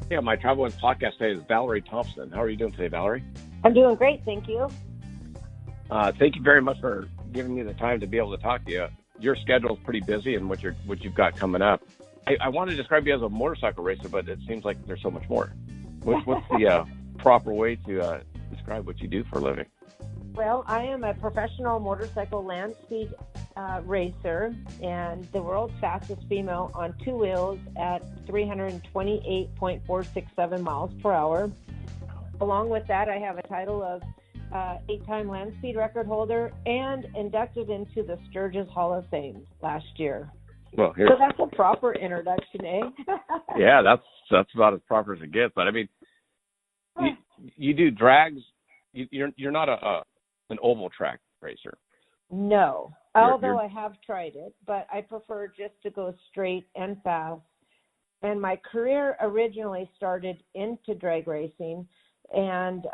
Yeah, my Travel Wins podcast today is Valerie Thompson. How are you doing today, Valerie? I'm doing great, thank you. Thank you very much for giving me the time to be able to talk to you. Your schedule is pretty busy and what you've got coming up. I want to describe you as a motorcycle racer, but it seems like there's so much more. What's the proper way to describe what you do for a living? Well, I am a professional motorcycle land speed racer and the world's fastest female on two wheels at 328.467 miles per hour. Along with that, I have a title of 8-time land speed record holder and inducted into the Sturgis Hall of Fame last year. Well, so that's a proper introduction, eh? Yeah, that's about as proper as it gets. But I mean, you do drags. You're not an oval track racer. No, although I have tried it, but I prefer just to go straight and fast. And my career originally started into drag racing, and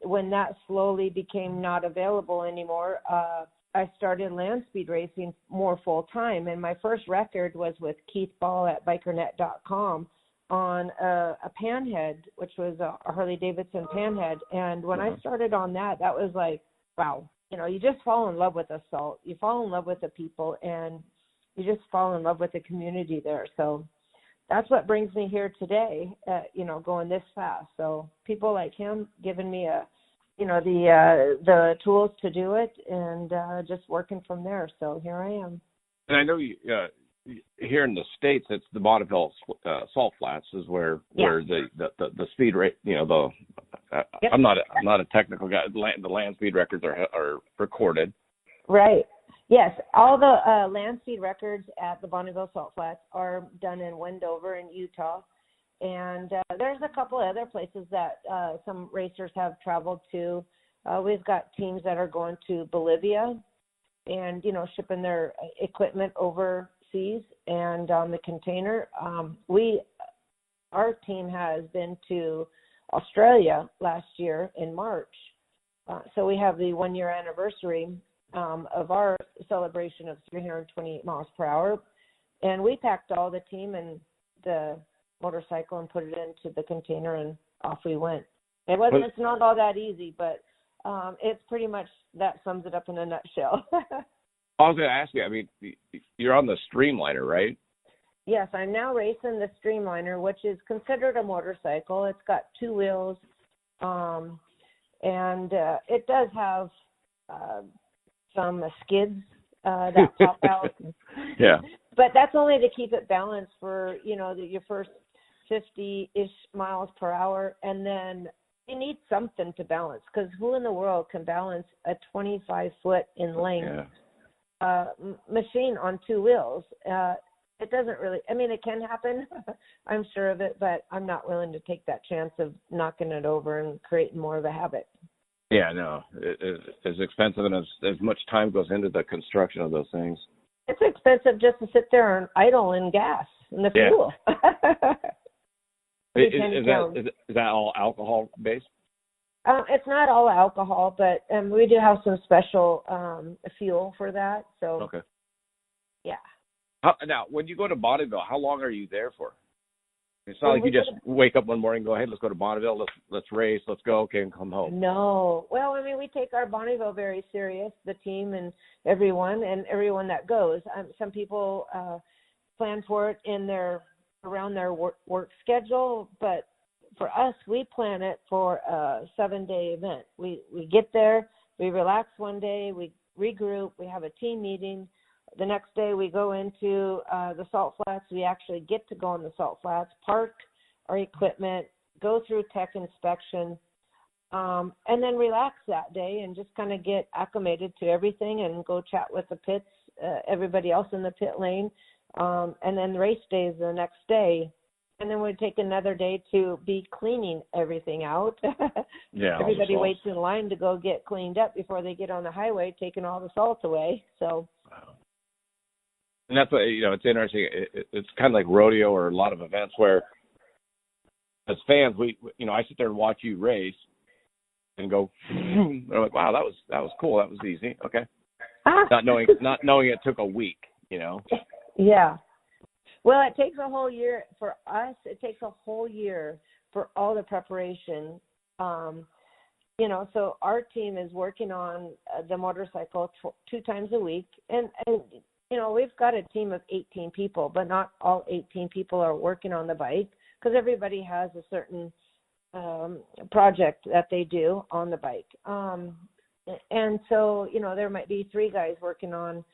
when that slowly became not available anymore, I started land speed racing more full time. And my first record was with Keith Ball at bikernet.com on a panhead, which was a Harley Davidson panhead. And when I started on that was like, wow. You know, you just fall in love with assault. You fall in love with the people, and you just fall in love with the community there. So that's what brings me here today, going this fast. So people like him giving me the tools to do it, and just working from there. So here I am. And I know you here in the States, it's the Bonneville Salt Flats is where the speed rate. Yep. I'm not a technical guy. The land speed records are recorded. Right. Yes, all the land speed records at the Bonneville Salt Flats are done in Wendover in Utah, and there's a couple of other places that some racers have traveled to. We've got teams that are going to Bolivia, and shipping their equipment overseas and on the container. Our team has been to Australia last year in March. So we have the 1-year anniversary of our celebration of 328 miles per hour. And we packed all the team and the motorcycle and put it into the container, and off we went. It's not all that easy, but it's pretty much, that sums it up in a nutshell. I was going to ask you, I mean, you're on the Streamliner, right? Yes, I'm now racing the Streamliner, which is considered a motorcycle. It's got two wheels, and it does have some skids that pop out. Yeah. But that's only to keep it balanced for, your first 50-ish miles per hour, and then you need something to balance, because who in the world can balance a 25-foot in length machine on two wheels? It doesn't really, it can happen, I'm sure of it, but I'm not willing to take that chance of knocking it over and creating more of a habit. Yeah, no, it's expensive, and as much time goes into the construction of those things. It's expensive just to sit there and idle in gas and the fuel. Is that all alcohol based? It's not all alcohol, but we do have some special fuel for that. So okay. Yeah. Now, when you go to Bonneville, how long are you there for? It's not like you just wake up one morning and go, hey, let's go to Bonneville, let's race, let's go, okay, and come home. No. Well, we take our Bonneville very serious, the team and everyone that goes. Some people plan for it around their work schedule, but for us, we plan it for a 7-day event. We get there, we relax one day, we regroup, we have a team meeting. The next day we go into the Salt Flats. We actually get to go on the Salt Flats, park our equipment, go through tech inspection, and then relax that day and just kind of get acclimated to everything and go chat with the pits, everybody else in the pit lane. And then race day is the next day. And then we take another day to be cleaning everything out. Yeah. Everybody waits in line to go get cleaned up before they get on the highway, taking all the salt away. So. Wow. And that's what, it's interesting. It's kind of like rodeo or a lot of events where, as fans, I sit there and watch you race and go, I'm like, wow, that was cool. That was easy. Okay. Not knowing it took a week, Yeah. Well, it takes a whole year for us. It takes a whole year for all the preparation. So our team is working on the motorcycle 2 times a week, and we've got a team of 18 people, but not all 18 people are working on the bike because everybody has a certain project that they do on the bike. And so, there might be 3 guys working on,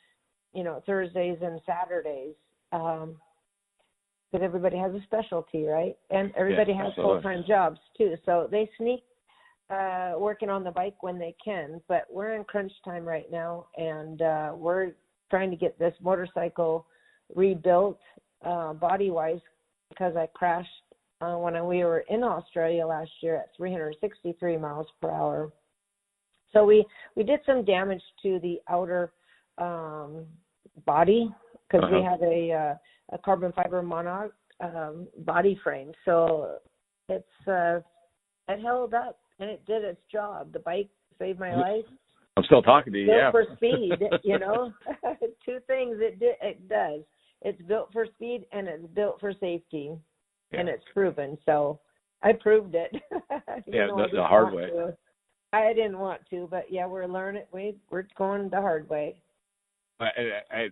Thursdays and Saturdays, because everybody has a specialty, right? And everybody has full-time jobs too. So they sneak working on the bike when they can, but we're in crunch time right now, and we're trying to get this motorcycle rebuilt body-wise because I crashed when we were in Australia last year at 363 miles per hour. So we did some damage to the outer body because we had a carbon fiber monocoque body frame. So it held up and it did its job. The bike saved my life. I'm still talking to you. Built for speed, 2 things it does. It's built for speed and it's built for safety, and it's proven. So I proved it. The hard way. I didn't want to, but we're learning. We're going the hard way. I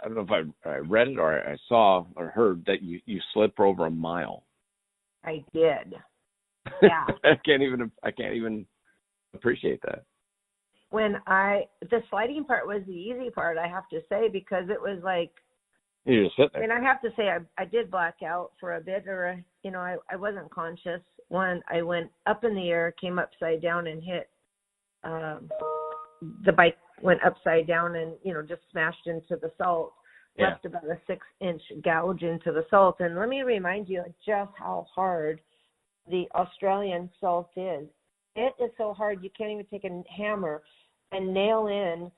don't know if I read it or I saw or heard that you slid for over a mile. I did. Yeah. I can't even appreciate that. The sliding part was the easy part, I have to say, because it was like, you just sit there. And I have to say, I did black out for a bit, or, I wasn't conscious when I went up in the air, came upside down and hit, the bike went upside down and, just smashed into the salt, left about a 6-inch gouge into the salt. And let me remind you just how hard the Australian salt is. It is so hard you can't even take a hammer and nail in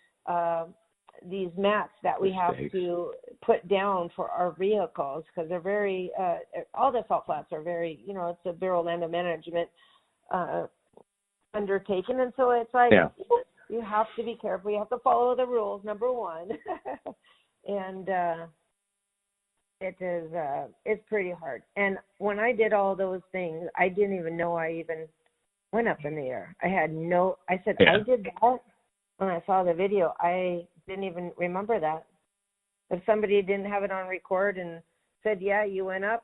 these mats that we have to put down for our vehicles because they're very, all the salt flats are very, it's a Bureau of Land Management undertaking. And so it's like you have to be careful. You have to follow the rules, number one. And it's pretty hard. And when I did all those things, I didn't even know I even went up in the air. I said, I did that. When I saw the video, I didn't even remember that. If somebody didn't have it on record and said, you went up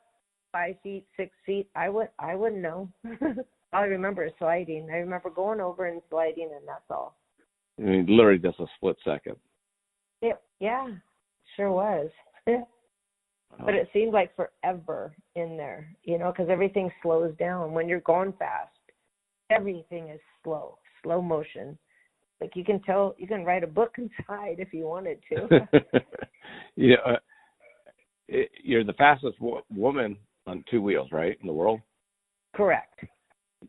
5 feet, 6 feet, I wouldn't know. All I remember is sliding. I remember going over and sliding, and that's all. I mean, literally just a split second. Yeah, sure was. But it seemed like forever in there, because everything slows down. When you're going fast, everything is slow motion. Like you can tell, you can write a book inside if you wanted to. You're the fastest woman on 2 wheels, right, in the world? Correct.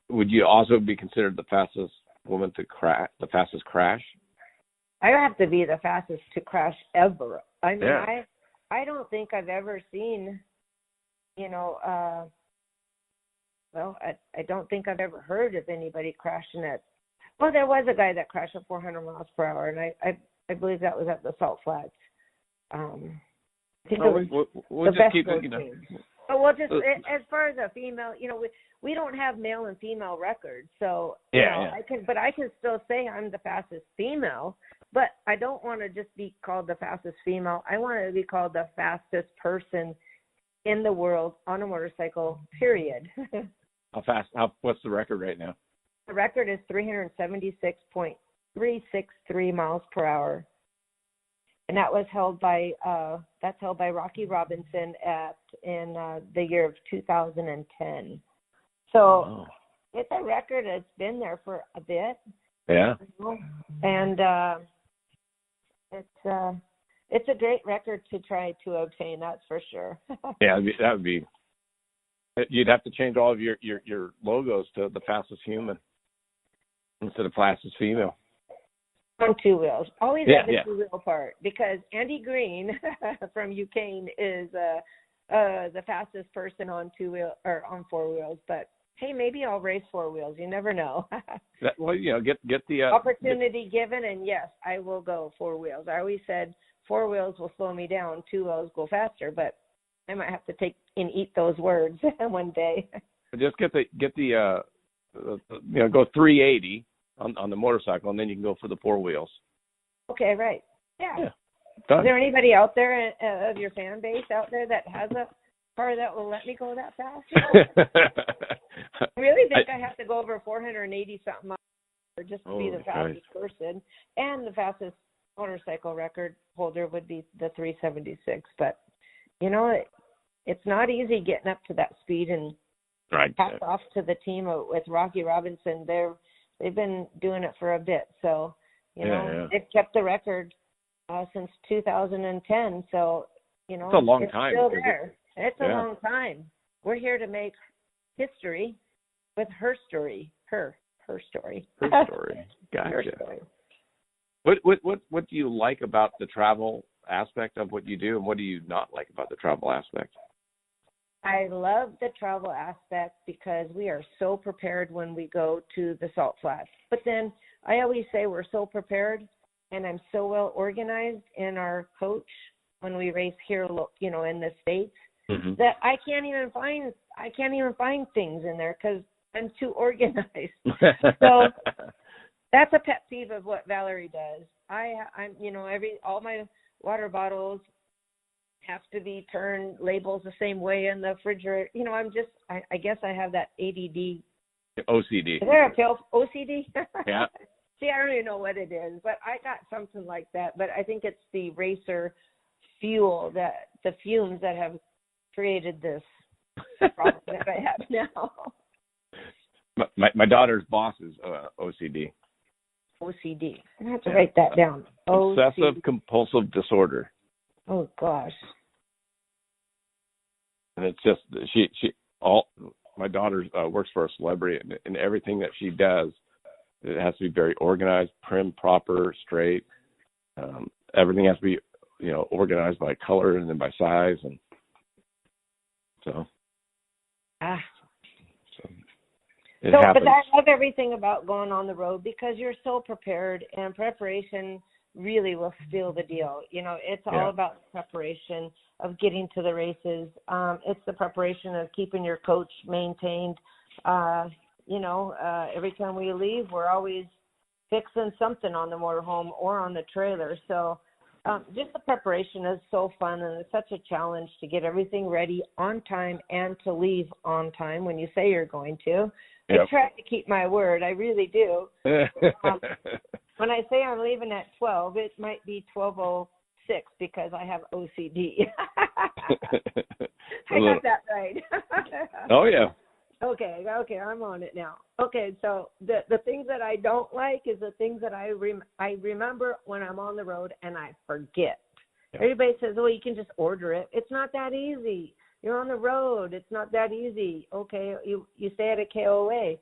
Would you also be considered the fastest woman to crash, the fastest crash? I have to be the fastest to crash ever. I mean, I don't think I've ever seen, I don't think I've ever heard of anybody crashing at. Well, there was a guy that crashed at 400 miles per hour, and I believe that was at the Salt Flats. I think we'll just keep it, But we'll just, as far as a female, we don't have male and female records, so I can still say I'm the fastest female, but I don't want to just be called the fastest female. I want to be called the fastest person in the world on a motorcycle, period. What's the record right now? The record is 376.363 miles per hour. And that was held by Rocky Robinson in the year of 2010. So it's a record that's been there for a bit. Yeah. And it's a great record to try to obtain. That's for sure. Yeah, that would be. You'd have to change all of your logos to the fastest human instead of fastest female. On 2 wheels. Always have the 2-wheel part, because Andy Green from UK is the fastest person on 2 wheel or on 4 wheels. But hey, maybe I'll race 4 wheels. You never know. Get the opportunity given, and yes, I will go 4 wheels. I always said 4 wheels will slow me down, 2 wheels go faster. But I might have to take and eat those words one day. Just get the go 380 on the motorcycle, and then you can go for the 4 wheels. Okay, right. Yeah. Done. Is there anybody out there of your fan base out there that has a car that will let me go that fast? I really think I have to go over 480 something miles just to be the fastest person, and the fastest motorcycle record holder would be the 376. But it's not easy getting up to that speed, and hats off to the team with Rocky Robinson. They've been doing it for a bit, so they've kept the record since 2010. So it's a long time. Still there. It's a long time. We're here to make history with her story. Her story. Her story. Gotcha. Her story. What do you like about the travel aspect of what you do, and what do you not like about the travel aspect? I love the travel aspect because we are so prepared when we go to the Salt Flats. But then I always say we're so prepared, and I'm so well organized in our coach when we race here, in the States, that I can't even find things in there because I'm too organized. So that's a pet peeve of what Valerie does. I'm all my water bottles have to be turned labels the same way in the refrigerator. I guess I have that ADD. OCD. Is there a pill? OCD? Yeah. See, I don't even know what it is, but I got something like that. But I think it's the racer fuel, the fumes that have created this problem that I have now. My daughter's boss is OCD. OCD. I have to write that down. Obsessive compulsive disorder. Oh gosh. And it's just my daughter works for a celebrity, and everything that she does, it has to be very organized, prim, proper, straight. Everything has to be organized by color and then by size, and so. But I love everything about going on the road because you're so prepared, and preparation really will seal the deal. It's all about the preparation of getting to the races. It's the preparation of keeping your coach maintained. Every time we leave, we're always fixing something on the motorhome or on the trailer. So just the preparation is so fun, and it's such a challenge to get everything ready on time and to leave on time when you say you're going to. Yep. I try to keep my word. I really do. When I say I'm leaving at 12, it might be 12:06 because I have OCD. I got that right. Oh, yeah. Okay, I'm on it now. Okay, so the things that I don't like is the things that I remember when I'm on the road and I forget. Yep. Everybody says, you can just order it. It's not that easy. You're on the road. It's not that easy. Okay, you stay at a KOA.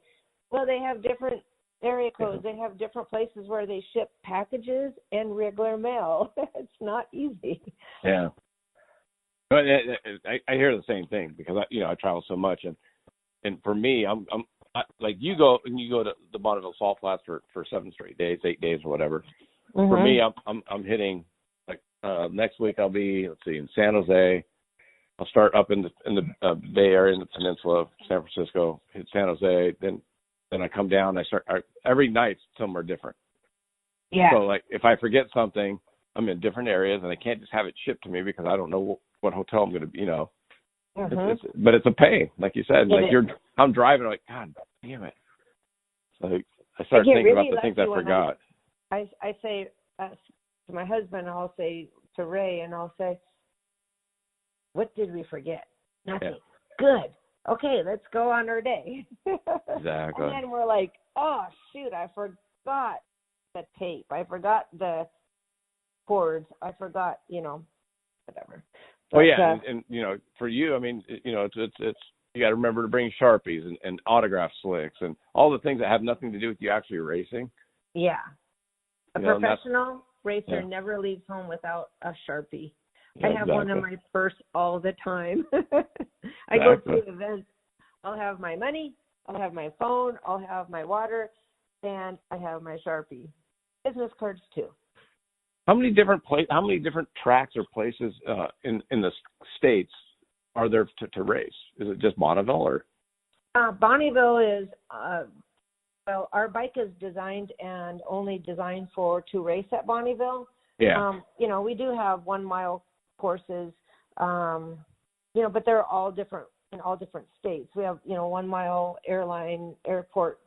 Well, they have different area codes. They have different places where they ship packages and regular mail. It's not easy. Yeah. But I hear the same thing because I travel so much, and for me, I'm like you go to the Bonneville Salt Flats for 7 straight days, 8 days or whatever. Mm-hmm. For me, I'm hitting next week I'll be in San Jose. I'll start up in the Bay Area, in the peninsula of San Francisco, hit San Jose, then I come down. Every night somewhere different. Yeah. So if I forget something, I'm in different areas, and I can't just have it shipped to me because I don't know what hotel I'm going to be. Mm-hmm. But it's a pain, like you said. I'm driving, God damn it. So I start thinking about the things I forgot. I say to my husband, I'll say to Ray, and I'll say, what did we forget? Nothing. Yeah. Good. Okay, let's go on our day. Exactly. And then we're like, oh, shoot, I forgot the tape. I forgot the cords. I forgot, whatever. But, and for you, it's you got to remember to bring Sharpies and autograph slicks and all the things that have nothing to do with you actually racing. Yeah. A professional racer never leaves home without a Sharpie. I have one in my purse all the time. I go to events. I'll have my money, I'll have my phone, I'll have my water, and I have my Sharpie. Business cards too. How many different tracks or places in the States are there to race? Is it just Bonneville or? Bonneville is, well, our bike is designed and only designed to race at Bonneville. Yeah. We do have 1 mile courses, but they're all different in all different states. We have, 1 mile airport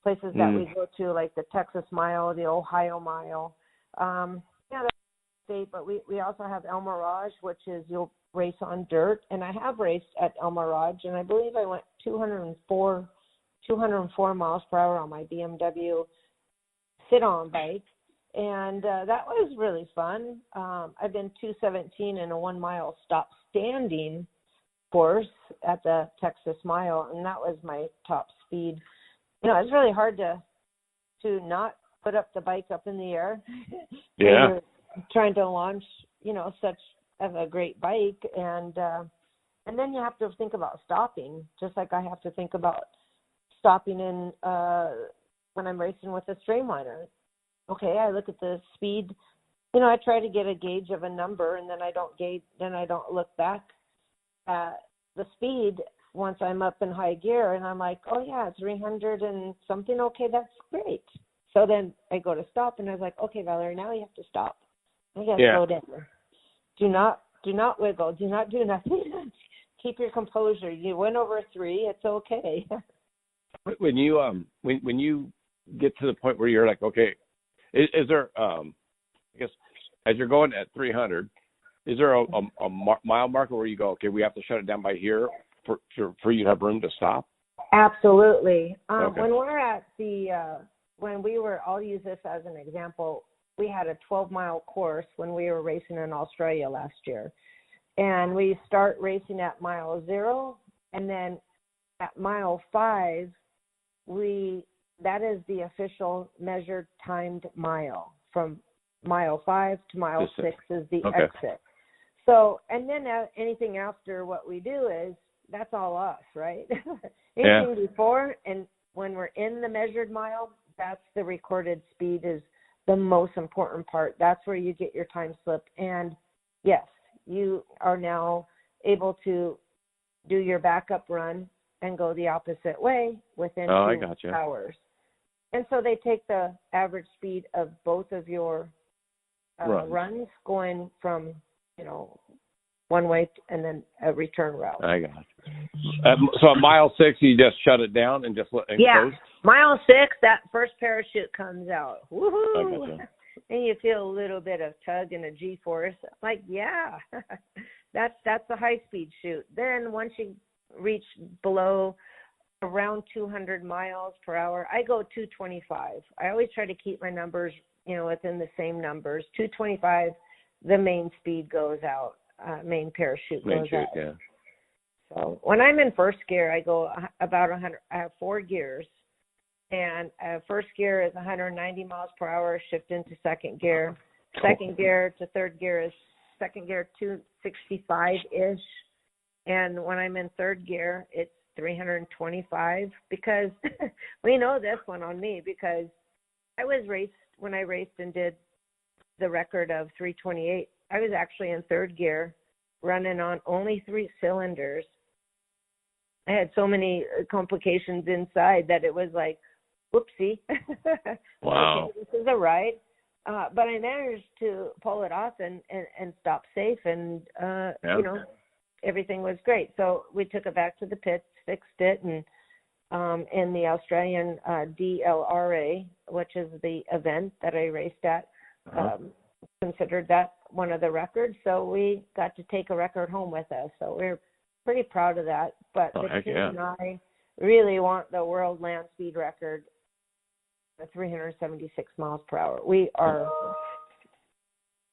places that we go to, like the Texas Mile, the Ohio Mile. That's state, but we also have El Mirage, which is you'll race on dirt. And I have raced at El Mirage, and I believe I went 204 miles per hour on my BMW sit-on bike. And that was really fun. I've been 217 in a 1 mile stop standing course at the Texas Mile, and that was my top speed. It's really hard to not put up the bike up in the air. Yeah. You're trying to launch, such a great bike, and then you have to think about stopping, just like I have to think about stopping in when I'm racing with a streamliner. Okay, I look at the speed. I try to get a gauge of a number, and then I don't look back at the speed once I'm up in high gear, and I'm like, oh yeah, 300 and something. Okay, that's great. So then I go to stop, and I was like, okay, Valerie, now you have to stop. I got to slow down. Do not wiggle. Do not do nothing. Keep your composure. You went over 3. It's okay. When you get to the point where you're like, okay, is there, I guess, as you're going at 300, is there a mile marker where you go, okay, we have to shut it down by here for you to have room to stop? Absolutely. Okay. When we're at I'll use this as an example. We had a 12-mile course when we were racing in Australia last year. And we start racing at mile 0, and then at mile 5, that is the official measured timed mile. From mile 5 to mile 6 is the exit. So, and then anything after what we do is, that's all us, right? Anything before, and when we're in the measured mile, that's the recorded speed is the most important part. That's where you get your time slip. And yes, you are now able to do your backup run and go the opposite way within 2 hours. And so they take the average speed of both of your runs going from, one way and then a return route. I got you. So at mile 6, you just shut it down and just let it close? Mile 6, that first parachute comes out. Woohoo! Gotcha. And you feel a little bit of tug and a G-force. Like, yeah, that's a high-speed chute. Then once you reach below around 200 miles per hour, I go 225. I always try to keep my numbers, within the same numbers. 225, the main speed goes out. Main parachute goes out. Yeah. So when I'm in first gear, I go about 100. I have 4 gears, and first gear is 190 miles per hour. Shift into second gear. Second gear to third gear is 265-ish, and when I'm in third gear, it's 325. Because we know this one on me, because when I raced and did the record of 328. I was actually in third gear, running on only 3 cylinders. I had so many complications inside that it was like, whoopsie. Wow. Okay, this is a ride. But I managed to pull it off and stop safe, and, everything was great. So we took it back to the pits, fixed it, and in the Australian DLRA, which is the event that I raced at, considered that one of the records, so we got to take a record home with us. So we're pretty proud of that. But the team and I really want the world land speed record at 376 miles per hour. We are.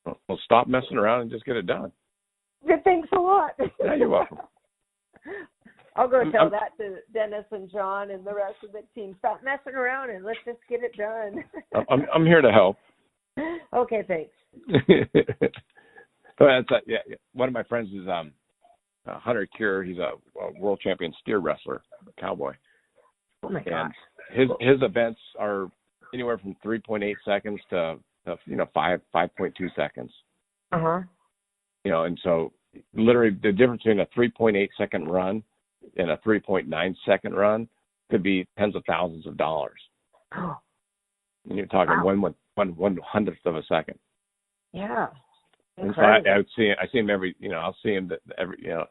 Well, stop messing around and just get it done. Thanks a lot. Yeah, you're welcome. I'll go tell that to Dennis and John and the rest of the team. Stop messing around and let's just get it done. I'm here to help. Okay, thanks. So one of my friends is Hunter Cure. He's a world champion steer wrestler, cowboy. Oh my gosh! And his events are anywhere from 3.8 seconds to 5.2 seconds. And so literally the difference between a 3.8 second run and a 3.9 second run could be tens of thousands of dollars. And you're talking Wow. one hundredth of a second. Yeah. And so I see him every, I'll see him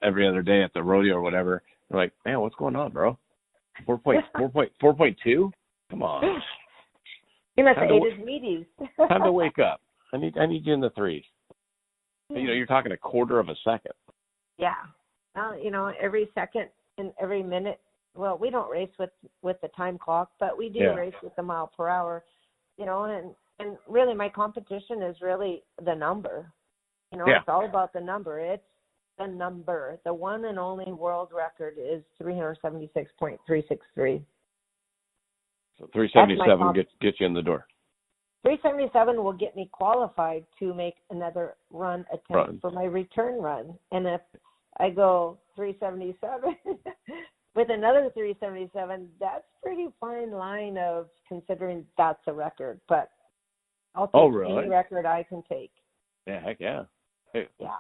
every other day at the rodeo or whatever. I'm like, man, what's going on, bro? 4.2? Come on. He must have ate his Wheaties. Time to wake up. I need you in the threes. You're talking a quarter of a second. Yeah. Every second and every minute. Well, we don't race with the time clock, but we do race with the mile per hour. And really my competition is really the number. It's all about the number. It's the number. The one and only world record is 376.363. So 377 gets you in the door. 377 will get me qualified to make another run attempt for my return run. And if I go 377 with another 377, that's pretty fine line of considering that's a record. But I'll take any record I can take. Yeah, heck yeah. Hey, yeah.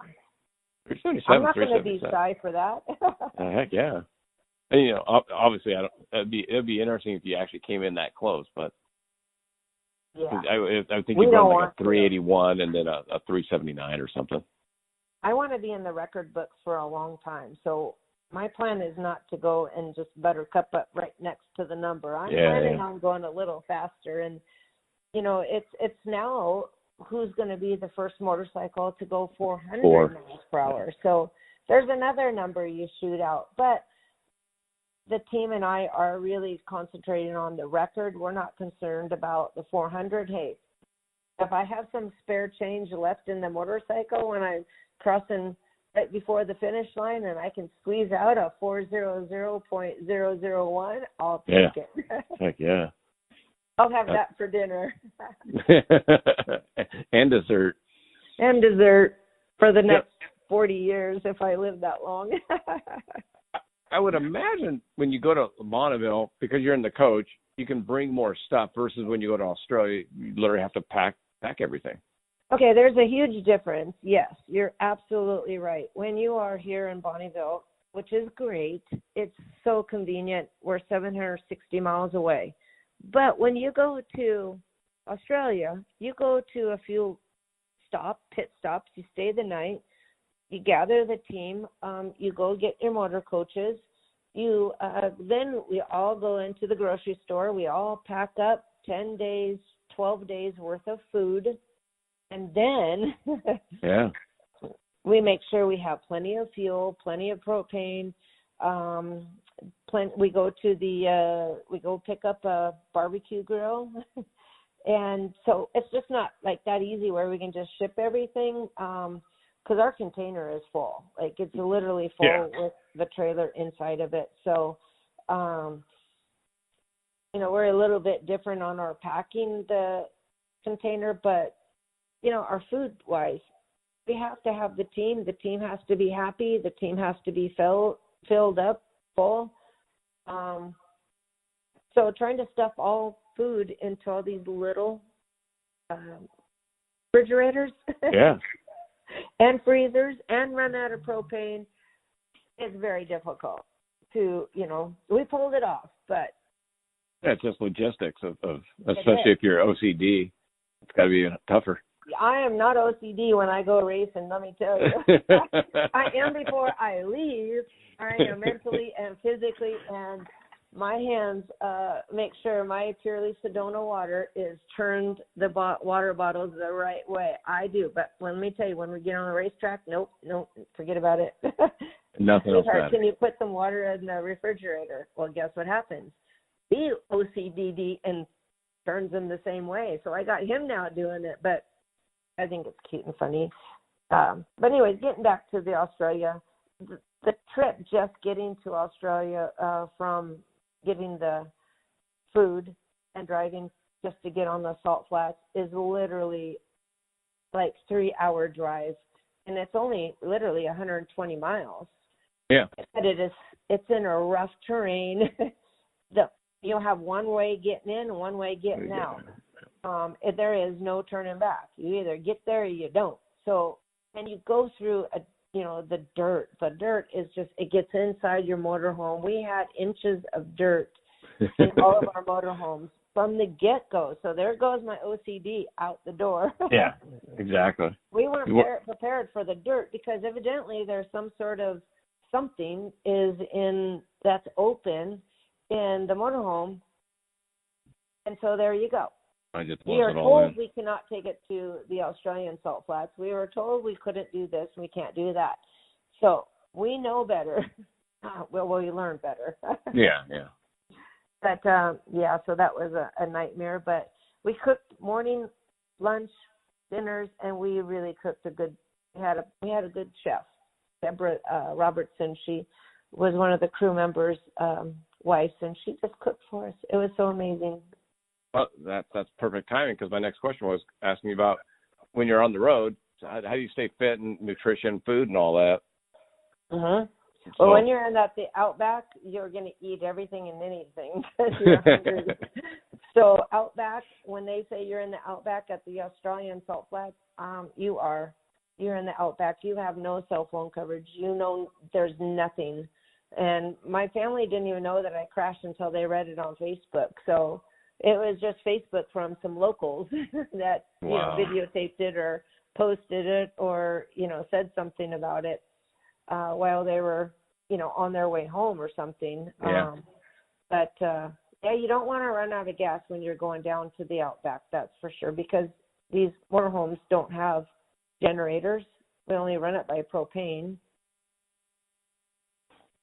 377, I'm not going to be shy for that. Heck yeah. And, obviously, it'd be interesting if you actually came in that close, but I think you'd run like a 381 and then a 379 or something. I want to be in the record books for a long time, so my plan is not to go and just buttercup up right next to the number. I'm planning on going a little faster, and it's now who's going to be the first motorcycle to go 400 miles per hour. So there's another number you shoot out, but the team and I are really concentrating on the record. We're not concerned about the 400. Hey, if I have some spare change left in the motorcycle when I'm crossing right before the finish line and I can squeeze out a 400.001, I'll take it. Heck yeah. I'll have that for dinner. And dessert. And dessert for the next 40 years if I live that long. I would imagine when you go to Bonneville, because you're in the coach, you can bring more stuff versus when you go to Australia, you literally have to pack everything. Okay, there's a huge difference. Yes, you're absolutely right. When you are here in Bonneville, which is great, it's so convenient. We're 760 miles away. But when you go to Australia, you go to a few pit stops, you stay the night, you gather the team, you go get your motor coaches, then we all go into the grocery store, we all pack up 10 days, 12 days worth of food, and then we make sure we have plenty of fuel, plenty of propane. We go pick up a barbecue grill, and so it's just not like that easy where we can just ship everything because our container is full. Like it's literally full with the trailer inside of it. So, we're a little bit different on our packing the container, but our food wise, we have to have the team. The team has to be happy. The team has to be filled up full. So trying to stuff all food into all these little refrigerators and freezers and run out of propane is very difficult to, we pulled it off, but. Yeah, it's just logistics of especially if you're OCD, it's got to be tougher. I am not OCD when I go racing, let me tell you. I am before I leave. I am mentally and physically, and my hands make sure my Purely Sedona water is turned the water bottles the right way. I do, but let me tell you, when we get on the racetrack, nope, forget about it. Nothing else matters. Can you put some water in the refrigerator? Well, guess what happens? He OCD and turns them the same way. So I got him now doing it, but I think it's cute and funny. But anyways, getting back to the Australia, the trip, just getting to Australia from getting the food and driving just to get on the salt flats is literally like 3-hour drive, and it's only literally 120 miles. Yeah. But it's in a rough terrain. You'll have one way getting in and one way getting out. There is no turning back. You either get there or you don't. So, and you go through the dirt. The dirt is just, it gets inside your motorhome. We had inches of dirt in all of our motorhomes from the get-go. So there goes my OCD out the door. Yeah, exactly. We weren't prepared for the dirt because evidently there's some sort of something that's open in the motorhome. And so there you go. We are told we cannot take it to the Australian salt flats. We were told we couldn't do this, we can't do that. So we know better. Well, we learn better. Yeah. But, so that was a nightmare. But we cooked morning, lunch, dinners, and we really cooked we had a good chef. Deborah Robertson, she was one of the crew members' wives, and she just cooked for us. It was so amazing. Well, that's perfect timing because my next question was asking about when you're on the road, how do you stay fit and nutrition, food, and all that? Mm-hmm. Well, when you're in the outback, you're going to eat everything and anything because you're hungry. So outback, when they say you're in the outback at the Australian salt flats, you're in the outback. You have no cell phone coverage. There's nothing. And my family didn't even know that I crashed until they read it on Facebook. So it was just Facebook from some locals that videotaped it or posted it or said something about it while they were on their way home or something. Yeah. You don't want to run out of gas when you're going down to the outback. That's for sure because these motorhomes don't have generators. We only run it by propane.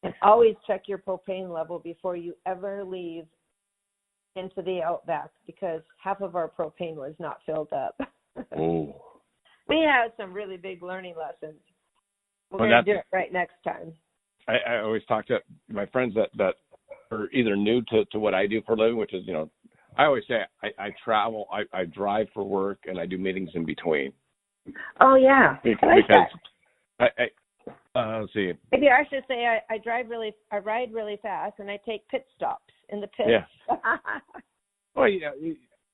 And always check your propane level before you ever leave into the outback because half of our propane was not filled up. Oh. We had some really big learning lessons. We're going to do it right next time. I always talk to my friends that are either new to what I do for a living, which is, I always say I travel, I drive for work, and I do meetings in between. Oh, yeah. Because let's see. Maybe I should say I ride really fast, and I take pit stops in the pits. Yeah. Well,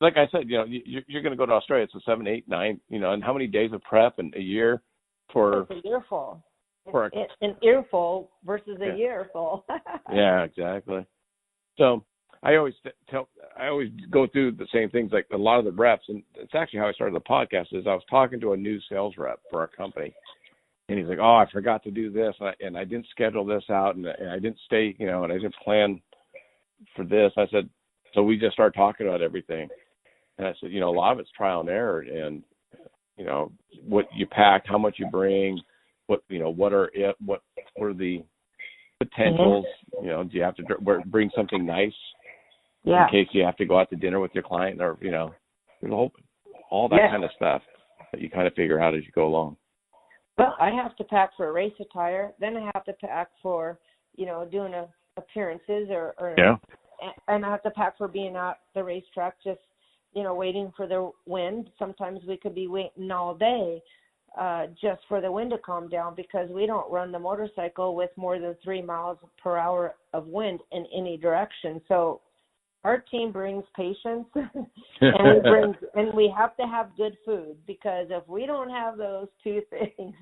like I said, you're going to go to Australia. It's a 7, 8, 9, and how many days of prep and a year for? It's a year full. An earful versus a year full. Yeah, exactly. So I always go through the same things, like a lot of the reps, and it's actually how I started the podcast. Is I was talking to a new sales rep for our company, and he's like, "Oh, I forgot to do this, and I didn't schedule this out, and I didn't stay, and I didn't plan for this." I said, so we just started talking about everything, and I said, a lot of it's trial and error, and what you pack, how much you bring, what are the potentials, do you have to bring something nice? Yeah. In case you have to go out to dinner with your client or, all that kind of stuff that you kind of figure out as you go along. Well, I have to pack for race attire. Then I have to pack for, doing appearances and I have to pack for being out the racetrack, just, waiting for the wind. Sometimes we could be waiting all day just for the wind to calm down because we don't run the motorcycle with more than 3 miles per hour of wind in any direction. So our team brings patience and we have to have good food because if we don't have those two things,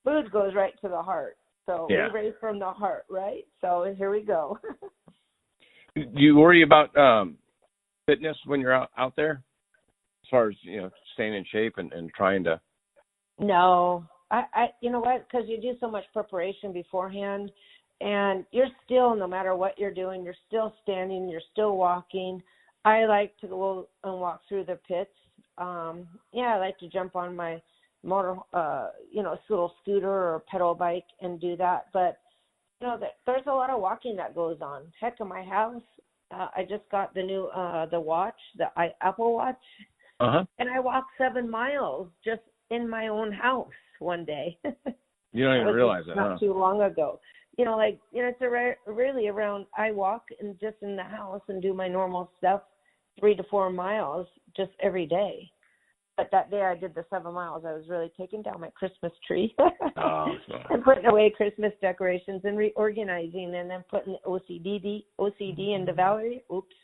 food goes right to the heart. So we race from the heart, right? So here we go. Do you worry about fitness when you're out there as far as, staying in shape and trying to? No, I you know what? Because you do so much preparation beforehand. And you're still, no matter what you're doing, you're still standing, you're still walking. I like to go and walk through the pits. I like to jump on my motor, little scooter or pedal bike and do that. But, there's a lot of walking that goes on. Heck, in my house, I just got the new, the watch, the Apple Watch. Uh-huh. And I walked 7 miles just in my own house one day. You don't even realize it, Not too long ago. It's really around, I walk just in the house and do my normal stuff, 3 to 4 miles just every day. But that day I did the 7 miles. I was really taking down my Christmas tree and putting away Christmas decorations and reorganizing and then putting OCD into Valerie. Oops.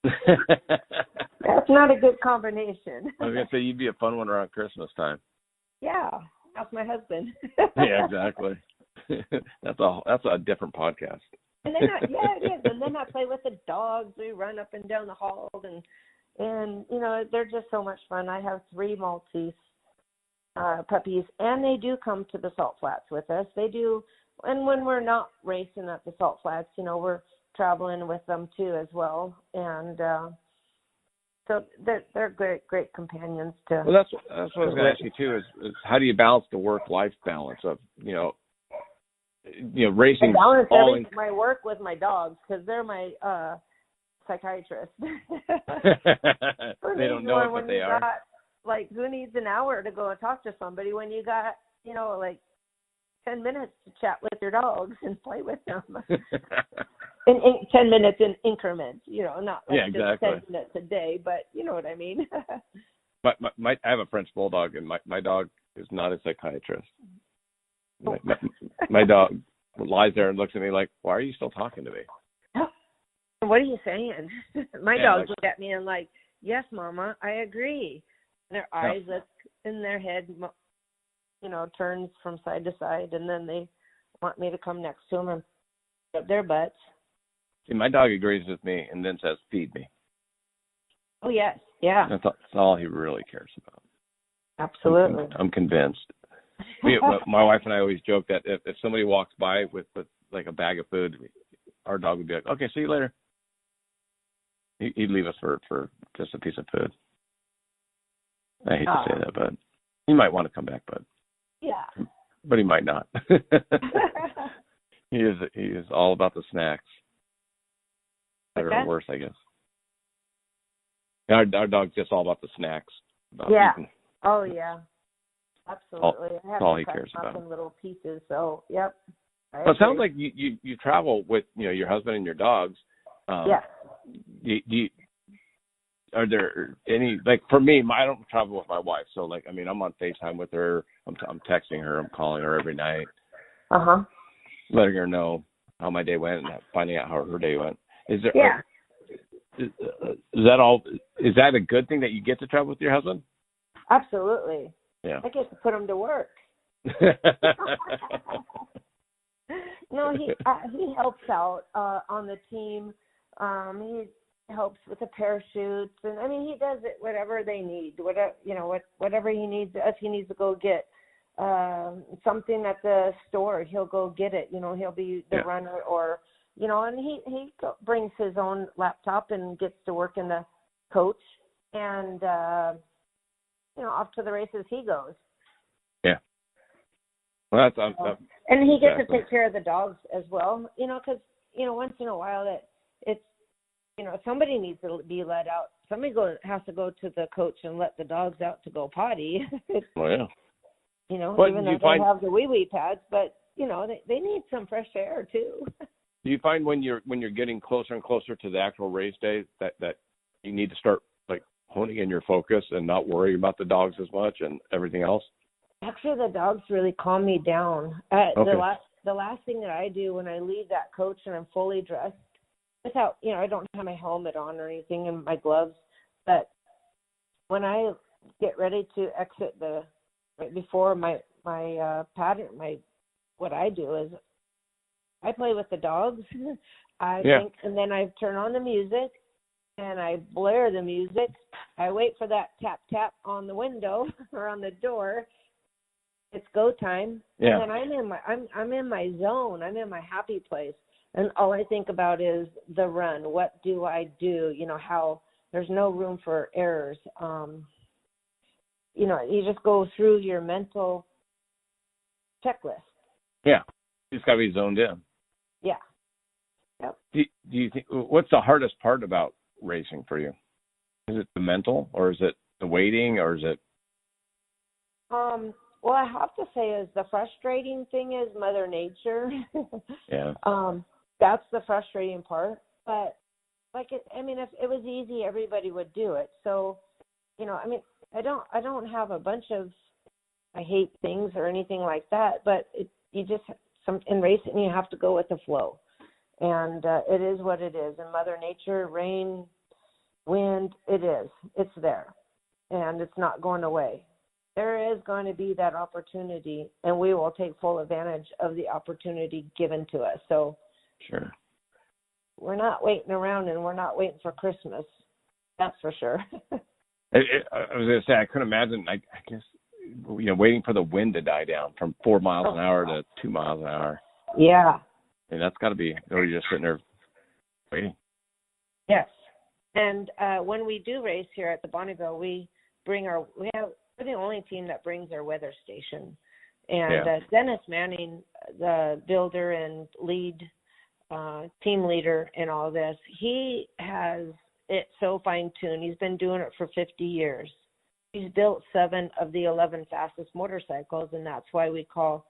That's not a good combination. I was going to say, you'd be a fun one around Christmas time. Yeah. Ask my husband. Yeah, exactly. That's a different podcast. And then it is. And then I play with the dogs. We run up and down the halls, and they're just so much fun. I have 3 Maltese puppies, and they do come to the Salt Flats with us. They do, and when we're not racing at the Salt Flats, we're traveling with them too as well. And so they're great companions to. Well, that's what I was going to ask you too. Is how do you balance the work-life balance of racing? I balance my work with my dogs because they're my psychiatrists. They don't know it, but they are. Who needs an hour to go and talk to somebody when you got 10 minutes to chat with your dogs and play with them? in 10 minutes in increments, not exactly. just 10 minutes a day, but you know what I mean. I have a French bulldog, and my dog is not a psychiatrist. My dog lies there and looks at me like, "Why are you still talking to me?" What are you saying? My dogs look at me and like, "Yes, Mama, I agree." And their eyes look in their head, turns from side to side, and then they want me to come next to them and rub their butts. See, my dog agrees with me and then says, "Feed me." Oh, yes. Yeah. That's all he really cares about. Absolutely. I'm convinced. My wife and I always joke that if somebody walks by with like a bag of food, our dog would be like, "Okay, see you later." He'd leave us for just a piece of food. I hate to say that, but he might want to come back, but he might not. He is all about the snacks. Better or worse, I guess. Our dog's just all about the snacks. Eating. Oh yeah, absolutely. That's all he cares about. In little pieces. So yep. Well, it sounds like you travel with your husband and your dogs. Are there any, for me, I don't travel with my wife, so I'm on FaceTime with her. I'm texting her. I'm calling her every night. Letting her know how my day went and finding out how her day went. Is there? Is that all? Is that a good thing that you get to travel with your husband? Absolutely. Yeah. I get to put him to work. No, he helps out on the team. He helps with the parachutes, and he does it whatever they need. Whatever he needs. If he needs to go get something at the store, he'll go get it. He'll be the runner, or and he brings his own laptop and gets to work in the coach, and off to the races he goes. Yeah. Well, and he gets to take care of the dogs as well. Because once in a while that it's somebody needs to be let out. Somebody has to go to the coach and let the dogs out to go potty. Well, yeah. Even though they have the wee-wee pads, but they need some fresh air too. Do you find when you're getting closer and closer to the actual race day that you need to start honing in your focus and not worrying about the dogs as much and everything else? Actually, the dogs really calm me down. The last thing that I do when I leave that coach and I'm fully dressed, without I don't have my helmet on or anything and my gloves, but when I get ready to exit right before my pattern, what I do is I play with the dogs. Think, and then I turn on the music and I blare the music. I wait for that tap tap on the window or on the door. It's go time. Yeah. And then I'm in my zone. I'm in my happy place. And all I think about is the run. What do I do? How there's no room for errors. You just go through your mental checklist. Yeah. You just got to be zoned in. Yeah. Yep. Do you think, what's the hardest part about racing for you? Is it the mental, or is it the waiting, or is it? Well, I have to say is the frustrating thing is Mother Nature. Yeah. That's the frustrating part. But if it was easy, everybody would do it. So, I don't have a bunch of I hate things or anything like that. But in racing you have to go with the flow, and it is what it is. And Mother Nature, rain, wind, it's there, and it's not going away. there is going to be that opportunity, and we will take full advantage of the opportunity given to us. So Sure. we're not waiting around, and we're not waiting for Christmas. That's for sure. I was going to say, I couldn't imagine, I guess, waiting for the wind to die down from 4 miles an hour to 2 miles an hour. Yeah. And that's got to be, or you're just sitting there waiting. Yes. And when we do race here at the Bonneville, we're the only team that brings our weather station. And Dennis Manning, the builder and lead team leader in all this, he has it so fine-tuned. He's been doing it for 50 years. He's built 7 of the 11 fastest motorcycles, and that's why we call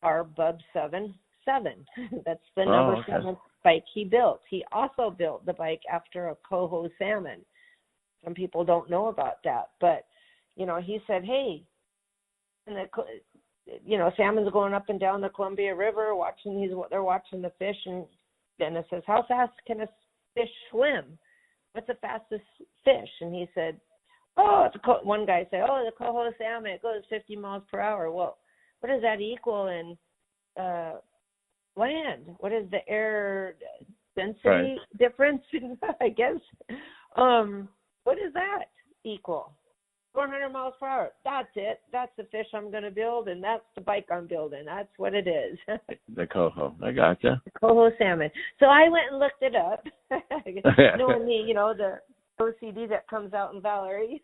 our Bub 7. That's the number 7 bike he built. He also built the bike after a coho salmon. Some people don't know about that, but he said, hey, and salmon's going up and down the Columbia River, they're watching the fish, and Dennis says, how fast can a fish swim? What's the fastest fish? And he said, one guy said, the coho salmon, it goes 50 miles per hour. Well, what does that equal in land? What is the air density difference? I guess. What does that equal? 400 miles per hour. That's it. That's the fish I'm going to build, and that's the bike I'm building. That's what it is. The coho. I gotcha. The coho salmon. So I went and looked it up. Knowing me, the OCD that comes out in Valerie.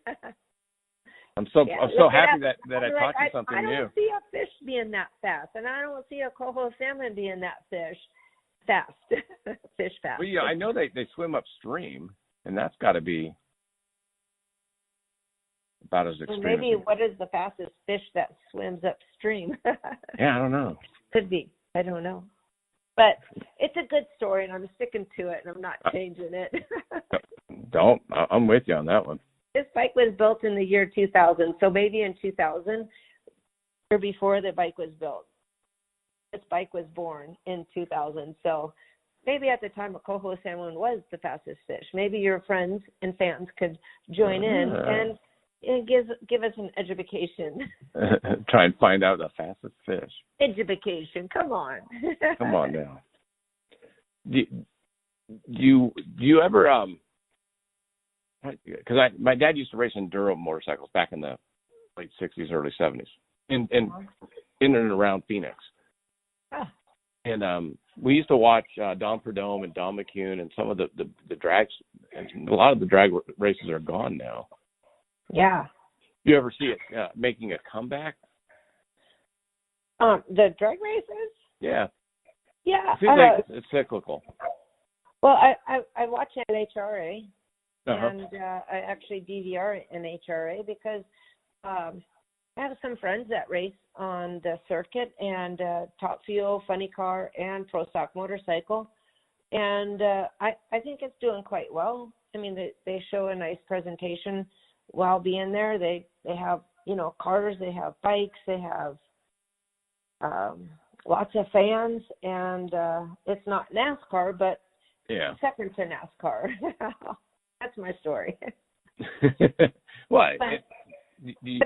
I'm so happy that I taught you something new. I don't see a fish being that fast, and I don't see a coho salmon being that fast. Fish fast. Well, yeah, I know they swim upstream, and that's got to be about as extreme. Well, maybe what is the fastest fish that swims upstream? Yeah, I don't know. Could be. I don't know. But it's a good story, and I'm sticking to it, and I'm not changing it. I'm with you on that one. This bike was built in the year 2000, so maybe in 2000 or before the bike was built. This bike was born in 2000, so maybe at the time a coho salmon was the fastest fish. Maybe your friends and fans could join in and give us an education. Try and find out the fastest fish. Education, come on. Come on now. Do you ever because my dad used to race enduro motorcycles back in the late 60s, early 70s, in and around Phoenix. And we used to watch Don Perdome and Don McCune and some of the drags. And a lot of the drag races are gone now. Yeah. You ever see it making a comeback? The drag races? Yeah. Yeah. It seems like it's cyclical. Well, I watch NHRA. Uh-huh. And I actually DVR NHRA because I have some friends that race on the circuit and Top Fuel, Funny Car, and Pro Stock Motorcycle. And I think it's doing quite well. I mean, they show a nice presentation while being there. They have, cars, they have bikes, they have lots of fans, and it's not NASCAR, but second to NASCAR. That's my story. What? But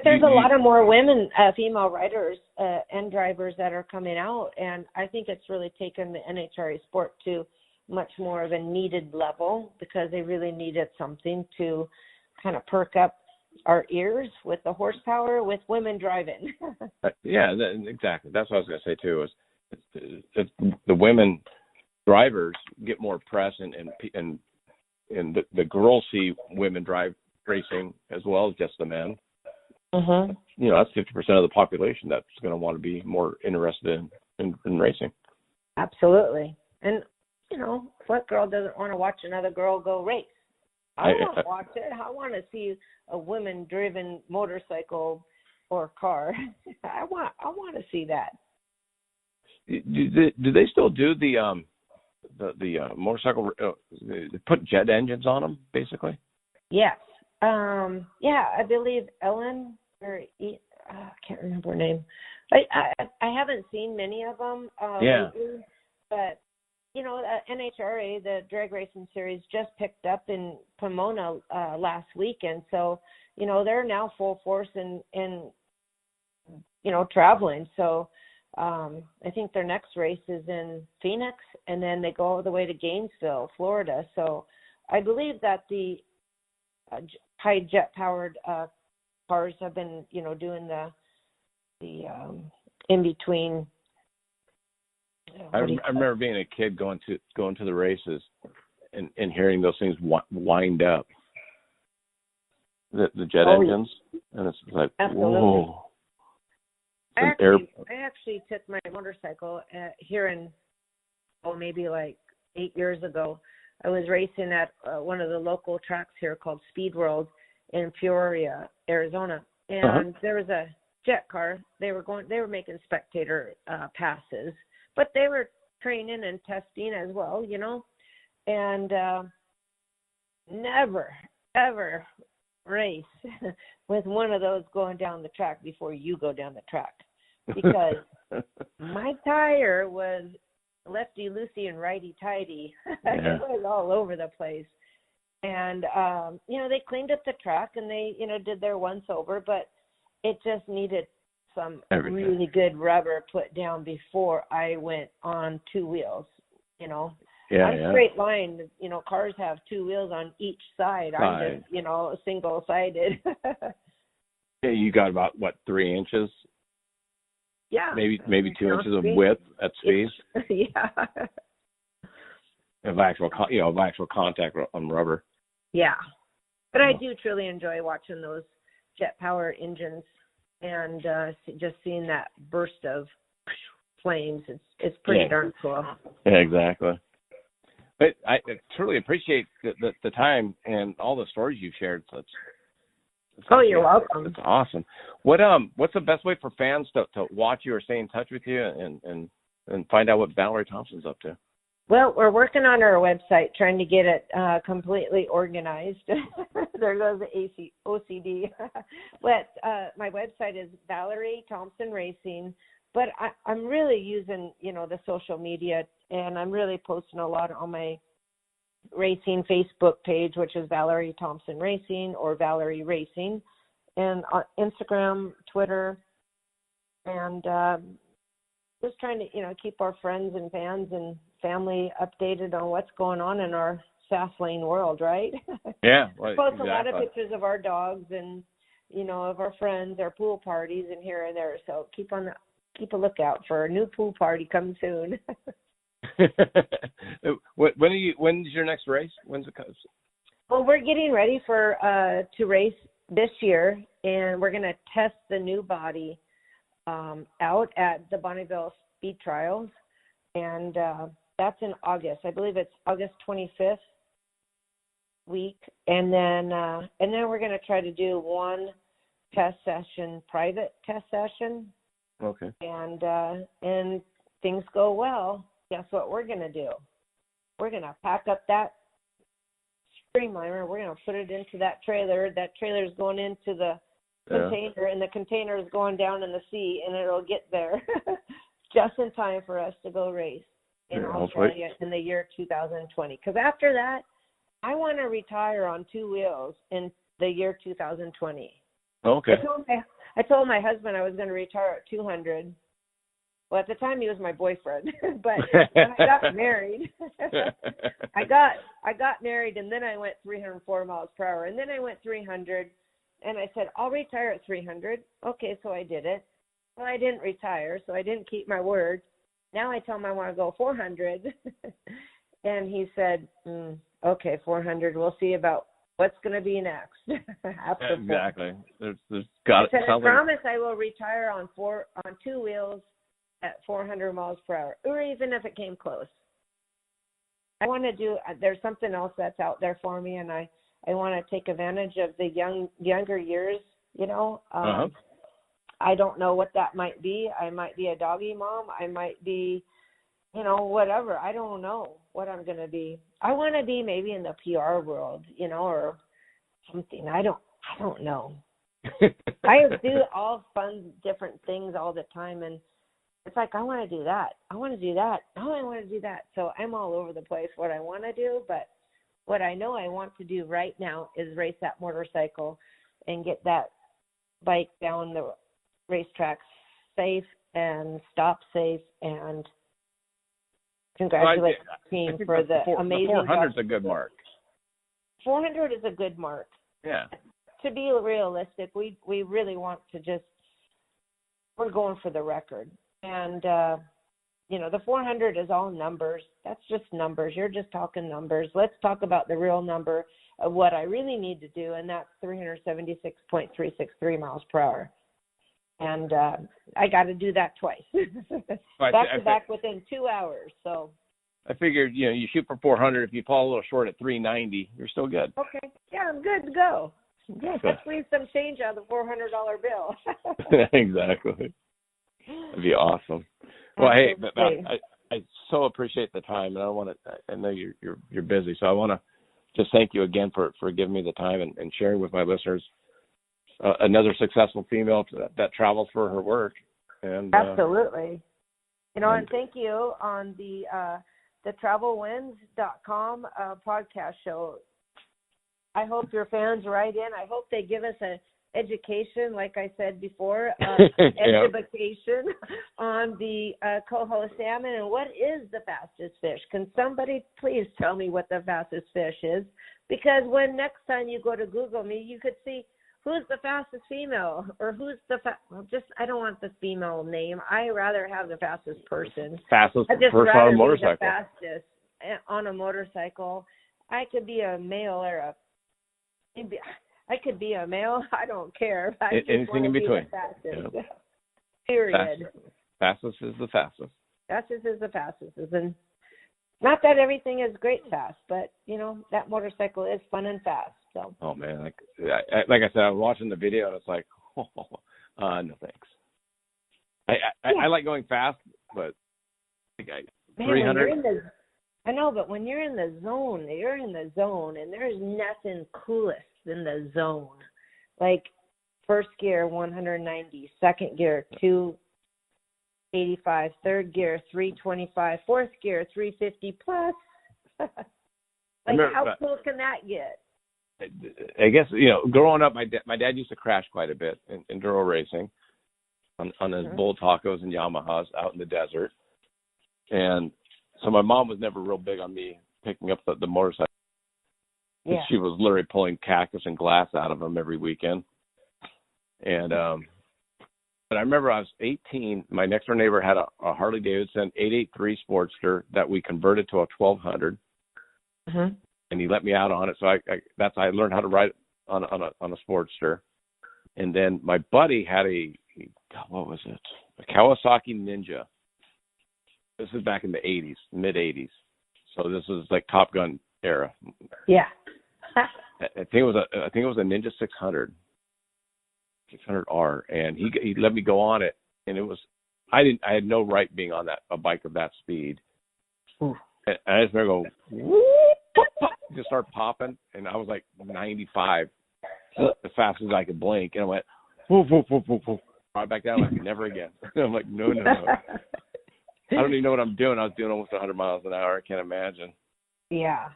there's a lot of more women, female riders and drivers that are coming out, and I think it's really taken the NHRA sport to much more of a needed level because they really needed something to kind of perk up our ears with the horsepower with women driving. Yeah, exactly. That's what I was going to say too. Is the women drivers get more press and the girls see women drive racing as well as just the men. Mm-hmm. That's 50% of the population that's going to want to be more interested in racing. Absolutely. And, what girl doesn't want to watch another girl go race? I want to watch it. I want to see a women-driven motorcycle or car. I want to see that. Do they still do the motorcycle? They put jet engines on them, basically. Yes. I believe Ellen or I can't remember her name. I haven't seen many of them lately, but NHRA, the drag racing series, just picked up in Pomona last week, and so they're now full force in traveling. So I think their next race is in Phoenix, and then they go all the way to Gainesville, Florida. So I believe that the high jet-powered cars have been, doing the in between. I remember being a kid going to the races and hearing those things wind up, the jet engines, and it's like, absolutely. Whoa. I actually took my motorcycle here in maybe like 8 years ago. I was racing at one of the local tracks here called Speed World in Peoria, Arizona, and there was a jet car. They were making spectator passes, but they were training and testing as well, and never ever race with one of those going down the track before you go down the track, because my tire was lefty loosey and righty tighty. Yeah. It was all over the place. And they cleaned up the track and they did their once over, but it just needed some really good rubber put down before I went on two wheels. On straight line, cars have two wheels on each side. I'm just single sided. Yeah, you got about 3 inches? Yeah, maybe 2 inches of width at speed. Yeah. Of actual contact on rubber. Yeah, but I do truly enjoy watching those jet power engines and just seeing that burst of flames. It's pretty darn cool. Yeah, exactly. But I truly appreciate the time and all the stories you've shared. So you're welcome. It's awesome. What's the best way for fans to watch you or stay in touch with you and find out what Valerie Thompson's up to? Well, we're working on our website, trying to get it completely organized. There goes the OCD. But my website is Valerie Thompson Racing. But I'm really using, the social media, and I'm really posting a lot on my racing Facebook page, which is Valerie Thompson Racing or Valerie Racing, and on Instagram, Twitter, and just trying to, keep our friends and fans and family updated on what's going on in our fast lane world, right? Yeah. Well, post a lot of pictures of our dogs and, of our friends, our pool parties and here and there. So keep a lookout for a new pool party coming soon. When's your next race? When's it? Well, we're getting ready to race this year, and we're going to test the new body out at the Bonneville Speed Trials, and that's in August. I believe it's August 25th week, and then we're going to try to do one test session, private test session. Okay. And things go well. Guess what we're going to do? We're going to pack up that streamliner. We're going to put it into that trailer. That trailer is going into the container, and the container is going down in the sea, and it'll get there just in time for us to go race in Australia in the year 2020. Because after that, I want to retire on two wheels in the year 2020. Okay. I told my husband I was going to retire at 200. Well, at the time he was my boyfriend, but when I got married, I got married, and then I went 304 miles per hour, and then I went 300, and I said, I'll retire at 300. Okay, so I did it. Well, I didn't retire, so I didn't keep my word. Now I tell him I want to go 400, and he said, okay, 400. We'll see about what's going to be next. After exactly. There's got I promise I will retire on two wheels at 400 miles per hour, or even if it came close. I want to do. There's something else that's out there for me, and I want to take advantage of the younger years. I don't know what that might be. I might be a doggy mom. I might be, whatever. I don't know what I'm going to be. I want to be maybe in the PR world, or something. I don't know. I do all fun, different things all the time, and it's like, I want to do that. I want to do that. Oh, I want to do that. So I'm all over the place what I want to do, but what I know I want to do right now is race that motorcycle and get that bike down the racetracks safe and stop safe, and congratulate the team for the amazing. The 400 is a good mark. 400 is a good mark. Yeah. To be realistic, we really want to we're going for the record. And, the 400 is all numbers. That's just numbers. You're just talking numbers. Let's talk about the real number of what I really need to do, and that's 376.363 miles per hour. And I got to do that twice, back to back within 2 hours. So I figured, you shoot for 400. If you fall a little short at 390, you're still good. Okay. Yeah, I'm good to go. Exactly. Let's leave some change out of the $400 bill. Exactly. That'd be awesome. Well, hey, I so appreciate the time, and I know you're busy, so I want to just thank you again for giving me the time and sharing with my listeners another successful female that travels for her work. And absolutely. And thank you on the travelwins.com podcast show. I hope your fans write in. I hope they give us an education, like I said before, education on the coho salmon and what is the fastest fish. Can somebody please tell me what the fastest fish is? Because when next time you go to Google me, you could see who's the fastest female or who's the I don't want the female name. I rather have the fastest person. Fastest person on a motorcycle. The fastest on a motorcycle. I could be a male or I could be a male. I don't care. Anything in between. Fastest. Yeah. Period. Fastest is the fastest. Fastest is the fastest. And not that everything is great fast, but that motorcycle is fun and fast. So. Oh man, like I said, I was watching the video and it's like, no thanks. I like going fast, but 300. I know, but when you're in the zone, and there's nothing coolest than the zone. Like first gear 190, second gear 285, third gear 325, fourth gear 350 plus. How cool can that get? I guess growing up, my dad used to crash quite a bit in enduro racing on his bull tacos and Yamahas out in the desert, and so my mom was never real big on me picking up the motorcycle. Yeah. She was literally pulling cactus and glass out of them every weekend. And but I remember I was 18. My next door neighbor had a Harley Davidson 883 Sportster that we converted to a 1200, and he let me out on it. So I learned how to ride on a Sportster. And then my buddy had a Kawasaki Ninja. This is back in the 80s, mid 80s. So this is like Top Gun era. Yeah. I think it was a Ninja 600R, and he let me go on it, and it was I had no right being on a bike of that speed. And I just remember just start popping, and I was like 95, as fast as I could blink, and I went woof woof woof woof woof, right back down like never again. I'm like no. I don't even know what I'm doing. I was doing almost 100 miles an hour. I can't imagine. Yeah.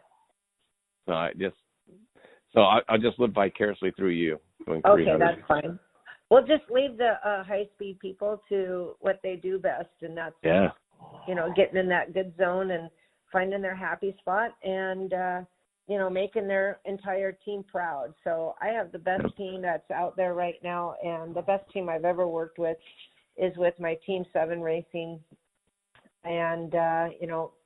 So I'll just live vicariously through you. Going 300. Okay, that's fine. We'll just leave the high-speed people to what they do best, and that's getting in that good zone and finding their happy spot and making their entire team proud. So I have the best team that's out there right now, and the best team I've ever worked with is with my Team 7 Racing. And,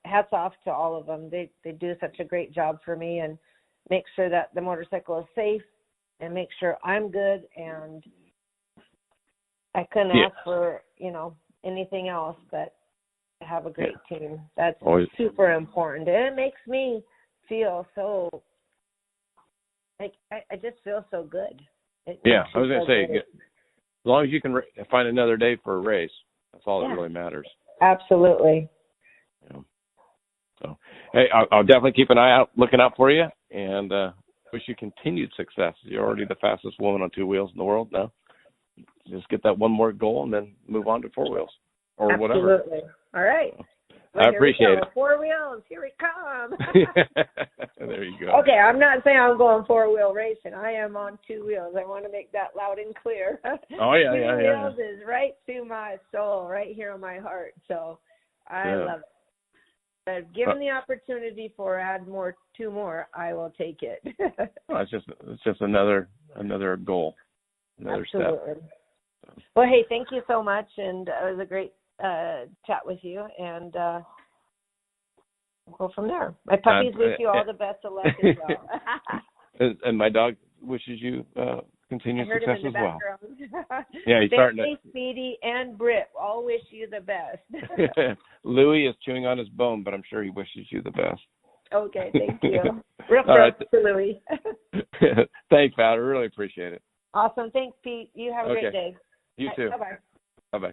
hats off to all of them. They do such a great job for me and make sure that the motorcycle is safe and make sure I'm good. And I couldn't ask for, anything else but to have a great team. That's super important. And it makes me feel so, like, I just feel so good. I was going to say, as long as you can find another day for a race, that's all that really matters. Absolutely. So, hey, I'll definitely keep an eye out, looking out for you, and wish you continued success. You're already the fastest woman on two wheels in the world now. Just get that one more goal and then move on to four wheels or whatever. Absolutely. All right. I appreciate it. 4 wheels. Here we come. There you go. Okay, I'm not saying I'm going 4-wheel racing. I am on 2 wheels. I want to make that loud and clear. Oh, yeah, 2 yeah. wheels is right to my soul, right here in my heart. So I love it. But given the opportunity for add more, 2 more, I will take it. Well, it's just another goal, another Absolutely. step. Well, hey, thank you so much, and it was a great chat with you, and we'll go from there. My puppies wish you all the best of luck as well. And my dog wishes you continued success as well. Yeah, he's starting to. Speedy, and Britt all wish you the best. Louis is chewing on his bone, but I'm sure he wishes you the best. Okay, thank you. Real all right. to Louis. Thanks, Val. I really appreciate it. Awesome. Thanks, Pete. You have a great day. You too. Bye-bye. Bye-bye.